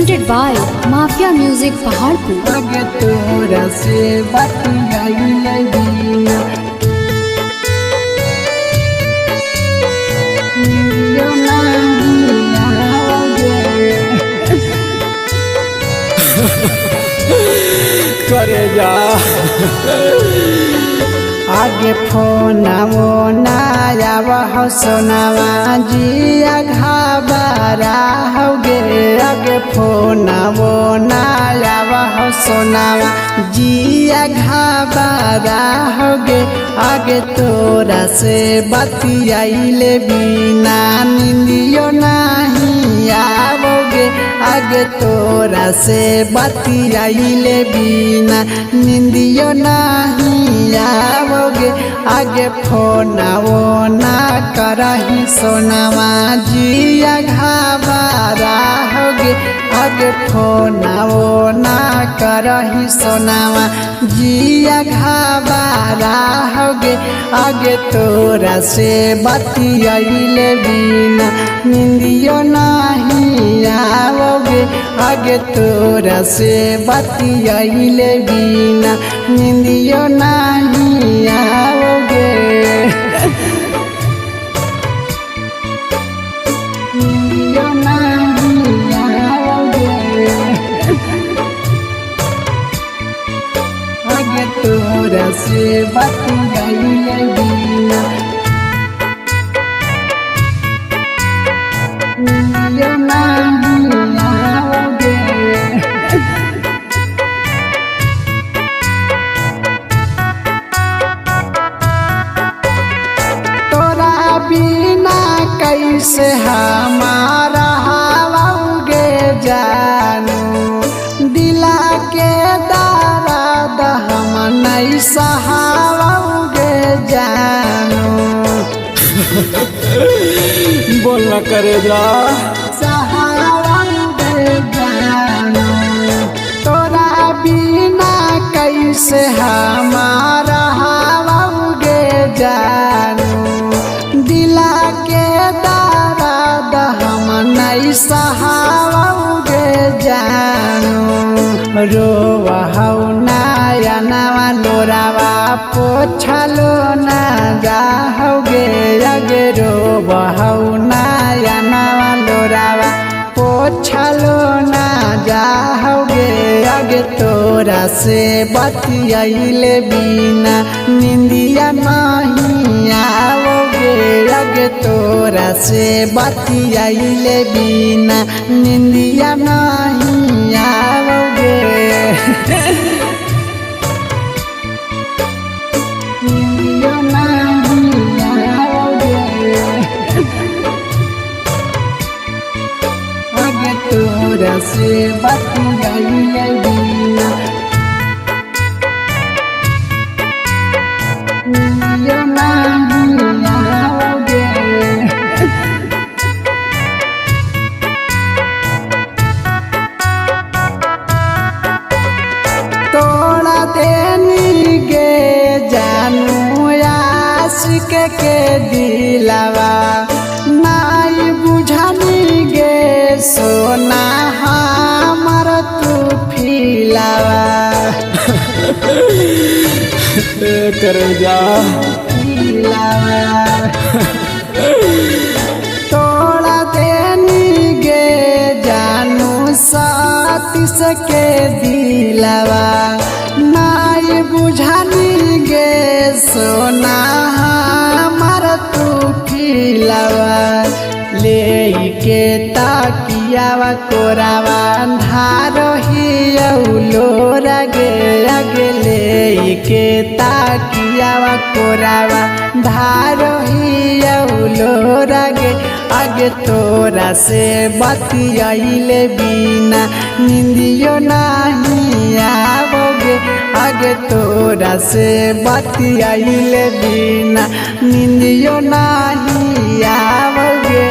presented by Mafia Music Paharpur. आगे तोरा से बतियाइले बिना नियो नहीं आओगे करे जा आगे फोन वो नायाव हो सोनावा जिया घाबरा होगे आगे फोन वो नायाव हो सोनावा जिया घाबरा होगे आगे तोरा से बतियाइले बिना निंदियो नहीं आओगे आगे तोरा से बतियाइले बिना निंदियो नहीं आओगे आगे फोन वो ना करही सोनावा जिया घाबरा होगे आगे फोन वो ना करही सोनावा जिया घाबरा होगे आगे तोरा से बतियाइले बिना निंदियो नहीं आओगे आगे तोरा से बतियाइले बिना निंदियो नहीं आओगे निंदियो नहीं आओगे आगे तोरा से बतियाइले बिना निंदियो नहीं आओगे बिना कैसे हमारा हावगे जानू दिला के दर्द हम नहीं सहावगे जानू बोलना करे जा सहावगे जानू तोरा बिना कैसे हमारा हावगे जानू दिला के दर्द हम नहीं सहावगे जानू रोवहु नया नवा लोरावा पोछलो ना जाओगे अगे रोवहु नया नवा लोरावा पोछलो ना जाओगे आगे तोरा से बतियाइले बिना निंदिया नहीं आओगे आगे तोरा से बतियाइले बिना निंदिया नहीं आओगे निंदिया नहीं आओगे आगे तोरा से बतियाइले बिना निंदियो नहीं आओगे तोड़ा देनी गे जानू आशिक के दिलावा नाई बुझानी गे सोना हमर तू फिलावा कर जा तोड़ा देनी गे जानू सातिस के दिलावा नाई बुझानी गे सोना हमर तू फिलावा ले के ताकियावा कोरावा धारही लोरा गे आगे ले के ताकियावा कोरावा धारही लोरा गे आगे तोरा से बतियाइले बिना निंदियो नहीं आओगे आगे तोरा से बतियाइले बिना निंदियो नहीं आओगे